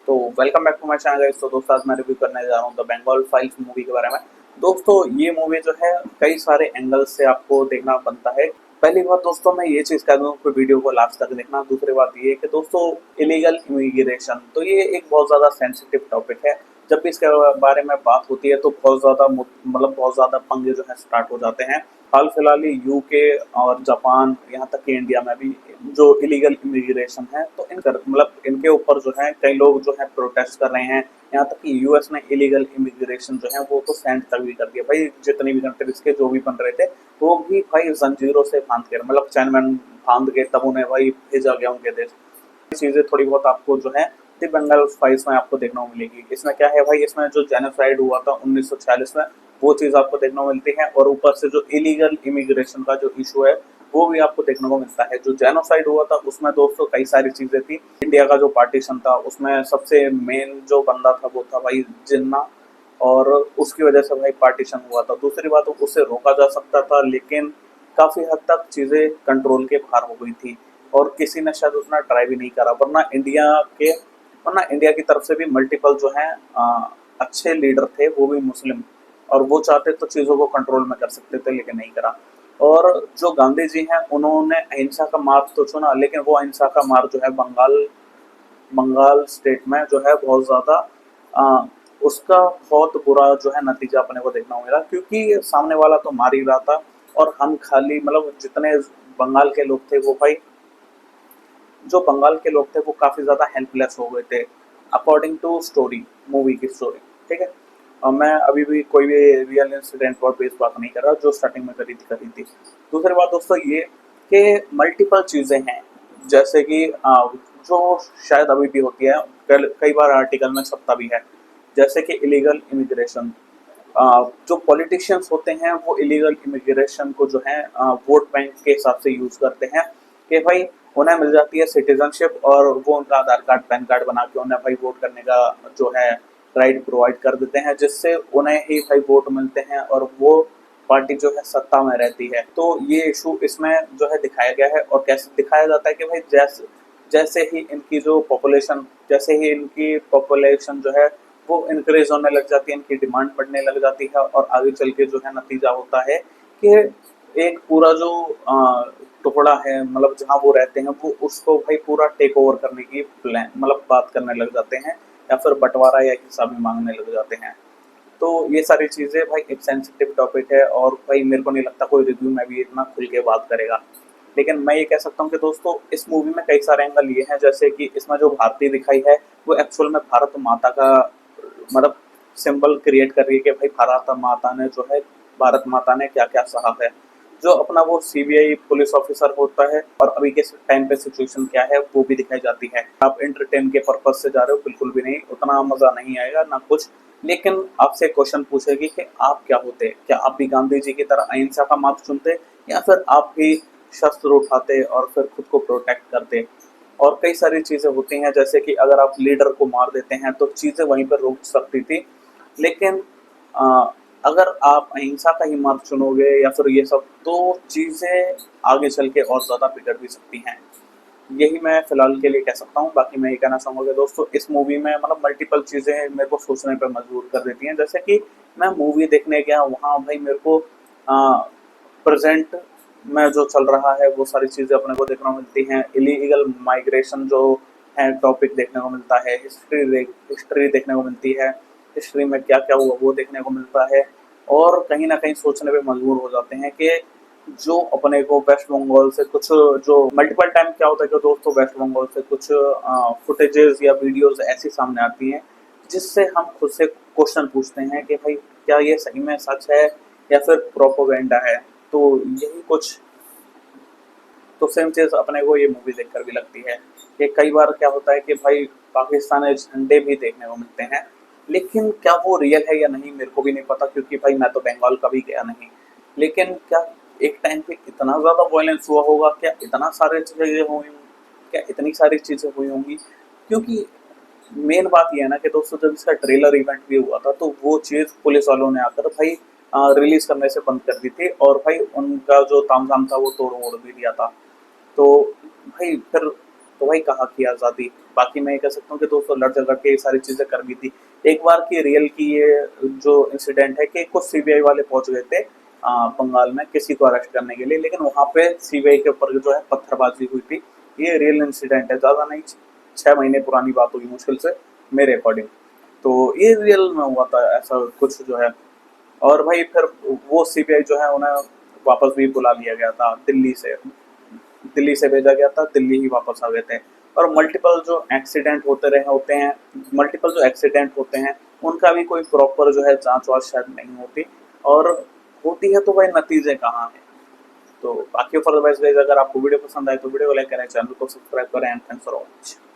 तो welcome back to my channel guys. तो दोस्तों आज मैं रिव्यू करने जा रहा हूँ द बंगाल फाइल्स मूवी के बारे में। दोस्तों ये मूवी जो है कई सारे एंगल से आपको देखना बनता है। पहली बात दोस्तों मैं ये चीज़ कह दूँ कि वीडियो को लास्ट तक देखना। दूसरी बात ये कि दोस्तों इलीगल इमिग्रेशन तो ये एक बहुत ज़्यादा सेंसिटिव टॉपिक है। जब भी इसके बारे में बात होती है तो बहुत ज़्यादा बहुत ज़्यादा पंगे जो है स्टार्ट हो जाते हैं। हाल फिलहाल ही यूके और जापान यहाँ तक कि इंडिया में भी जो इलीगल इमिग्रेशन है तो इनके ऊपर जो है कई लोग जो है प्रोटेस्ट कर रहे हैं। यहाँ तक कि यूएस ने इलीगल इमिग्रेशन जो है वो तो सेंड तक भी कर दिया भाई। जितनी भी कंट्रीज के जो भी बन रहे थे वो भी भाई जंजीरों से बांध के चैन मैन बांध के तब उन्हें भाई भेजा गया उनके देश। चीजें थोड़ी बहुत आपको जो है दी बंगाल फाइल्स में आपको देखने को मिलेगी। इसमें क्या है भाई, इसमें जो जेनोसाइड हुआ था 1946 में वो चीज आपको देखने को मिलती है और ऊपर से जो इलीगल इमिग्रेशन का जो इशू है वो भी आपको देखने को मिलता है। जो जेनोसाइड हुआ था उसमें दोस्तों कई सारी चीजें थी। इंडिया का जो पार्टीशन था उसमें सबसे मेन जो बंदा था वो था भाई जिन्ना, और उसकी वजह से भाई पार्टीशन हुआ था। दूसरी बात उसे रोका जा सकता था लेकिन काफी हद तक चीजें कंट्रोल के बाहर हो गई थी और किसी ने शायद उतना ट्राई भी नहीं करा। वरना इंडिया की तरफ से भी मल्टीपल जो है अच्छे लीडर थे वो भी मुस्लिम, और वो चाहते तो चीज़ों को कंट्रोल में कर सकते थे लेकिन नहीं करा। और जो गांधी जी हैं उन्होंने अहिंसा का मार्ग तो चुना लेकिन वो अहिंसा का मार्ग जो है बंगाल बंगाल स्टेट में जो है बहुत ज़्यादा अ, उसका बहुत बुरा जो है नतीजा अपने को देखना मिला, क्योंकि सामने वाला तो मार ही रहा था और हम खाली जितने बंगाल के लोग थे वो भाई जो बंगाल के लोग थे वो काफ़ी ज़्यादा हेल्पलेस हो गए थे अकॉर्डिंग टू स्टोरी, मूवी की स्टोरी। ठीक है। मैं अभी भी कोई भी रियल इंसिडेंट पर बेस बात नहीं कर रहा, जो स्टार्टिंग में करी थी। दूसरी बात दोस्तों ये कि मल्टीपल चीज़ें हैं जैसे कि जो शायद अभी भी होती है, कई बार आर्टिकल में छपता भी है, जैसे कि इलीगल इमिग्रेशन। जो पॉलिटिशियंस होते हैं वो इलीगल इमिग्रेशन को जो है वोट बैंक के हिसाब से यूज करते हैं कि भाई उन्हें मिल जाती है सिटीजनशिप और वो उनका आधार कार्ड पैन कार्ड बना के उन्हें भाई वोट करने का जो है राइट प्रोवाइड कर देते हैं, जिससे उन्हें ही भाई वोट मिलते हैं और वो पार्टी जो है सत्ता में रहती है। तो ये इशू इसमें जो है दिखाया गया है और कैसे दिखाया जाता है कि भाई जैसे ही इनकी पॉपुलेशन जो है वो इंक्रीज होने लग जाती है, इनकी डिमांड बढ़ने लग जाती है और आगे चल के जो है नतीजा होता है कि एक पूरा जो टुकड़ा है जहाँ वो रहते हैं वो उसको भाई पूरा टेक ओवर करने की प्लान बात करने लग जाते हैं या फिर बंटवारा या हिस्सा भी मांगने लग जाते हैं। तो ये सारी चीज़ें भाई एक सेंसिटिव टॉपिक है और भाई मेरे को नहीं लगता कोई रिव्यू में भी इतना खुल के बात करेगा। लेकिन मैं ये कह सकता हूँ कि दोस्तों इस मूवी में कई सारे एंगल ये हैं, जैसे कि इसमें जो भारतीय दिखाई है वो एक्चुअल में भारत माता का मतलब सिंबल क्रिएट कर रही है कि भाई भारत माता ने क्या क्या सहा है। जो अपना वो सीबीआई पुलिस ऑफिसर होता है और अभी के टाइम पे सिचुएशन क्या है वो भी दिखाई जाती है। आप एंटरटेन के पर्पज से जा रहे हो बिल्कुल भी नहीं, उतना मजा नहीं आएगा ना कुछ। लेकिन आपसे क्वेश्चन पूछेगी कि आप क्या होते, क्या आप भी गांधी जी की तरह अहिंसा का मार्ग चुनते या फिर आप भी शस्त्र उठाते और फिर खुद को प्रोटेक्ट करते। और कई सारी चीजें होती हैं जैसे कि अगर आप लीडर को मार देते हैं तो चीजें वहीं पर रुक सकती थी, लेकिन अ, अगर आप अहिंसा का ही मार्ग चुनोगे या फिर ये सब तो चीजें आगे चल के और ज्यादा बिगड़ भी सकती हैं। यही मैं फिलहाल के लिए कह सकता हूँ। बाकी मैं ये कहना चाहूंगा कि दोस्तों इस मूवी में मल्टीपल चीजें मेरे को सोचने पर मजबूर कर देती हैं। जैसे कि मैं मूवी देखने गया वहाँ भाई मेरे को प्रेजेंट में जो चल रहा है वो सारी चीजें अपने को देखने को मिलती हैं। इलीगल माइग्रेशन जो है टॉपिक देखने को मिलता है, हिस्ट्री देखने को मिलती है, हिस्ट्री में क्या क्या हुआ वो देखने को मिलता है। और कहीं ना कहीं सोचने पे मजबूर हो जाते हैं कि जो अपने को वेस्ट बंगाल से कुछ जो मल्टीपल टाइम क्या होता है कि दोस्तों वेस्ट बंगाल से कुछ फुटेजेस या वीडियोस ऐसी सामने आती हैं जिससे हम खुद से क्वेश्चन पूछते हैं कि भाई क्या ये सही में सच है या फिर प्रोपोगेंडा है। तो यही कुछ तो सेम चीज अपने को ये मूवी देखकर भी लगती है कि कई बार क्या होता है कि भाई पाकिस्तानी झंडे भी देखने को मिलते हैं, लेकिन क्या वो रियल है या नहीं मेरे को भी नहीं पता, क्योंकि भाई मैं तो बंगाल कभी गया नहीं। लेकिन क्या एक टाइम पे इतना ज्यादा वायलेंस हुआ होगा, क्या इतना सारे चीजें हुई क्या इतनी सारी चीजें हुई होंगी, क्योंकि मेन बात ये है ना कि दोस्तों जब इसका ट्रेलर इवेंट भी हुआ था तो वो चीज़ पुलिस वालों ने आकर भाई रिलीज करने से बंद कर दी थी और भाई उनका जो तामझाम था वो तोड़ मोड़ भी दिया था। तो भाई फिर तो भाई कहाँ की आज़ादी। बाकी मैं ये कह सकता हूँ कि दोस्तों लड़ झगड़ के ये सारी चीज़ें कर भी थी। एक बार की रियल की ये जो इंसिडेंट है कि कुछ सीबीआई वाले पहुंच गए थे बंगाल में किसी को अरेस्ट करने के लिए, लेकिन वहां पे सीबीआई के ऊपर जो है पत्थरबाजी हुई थी। ये रियल इंसिडेंट है, ज़्यादा नहीं, 6 महीने पुरानी बात होगी मुश्किल से मेरे अकॉर्डिंग। तो ये रियल में हुआ था ऐसा कुछ जो है। और भाई फिर वो सीबीआई जो है उन्हें वापस भी बुला लिया गया था दिल्ली से भेजा गया था, दिल्ली ही वापस आ गए थे। और मल्टीपल जो एक्सीडेंट होते हैं उनका भी कोई प्रॉपर जो है जांच वाच शायद नहीं होती, और होती है तो भाई नतीजे कहाँ हैं। तो बाकी फॉर द बेस्ट गाइस, अगर आपको वीडियो पसंद आए तो वीडियो को लाइक करें, चैनल को सब्सक्राइब करें एंड थैंक्स फॉर वॉचिंग।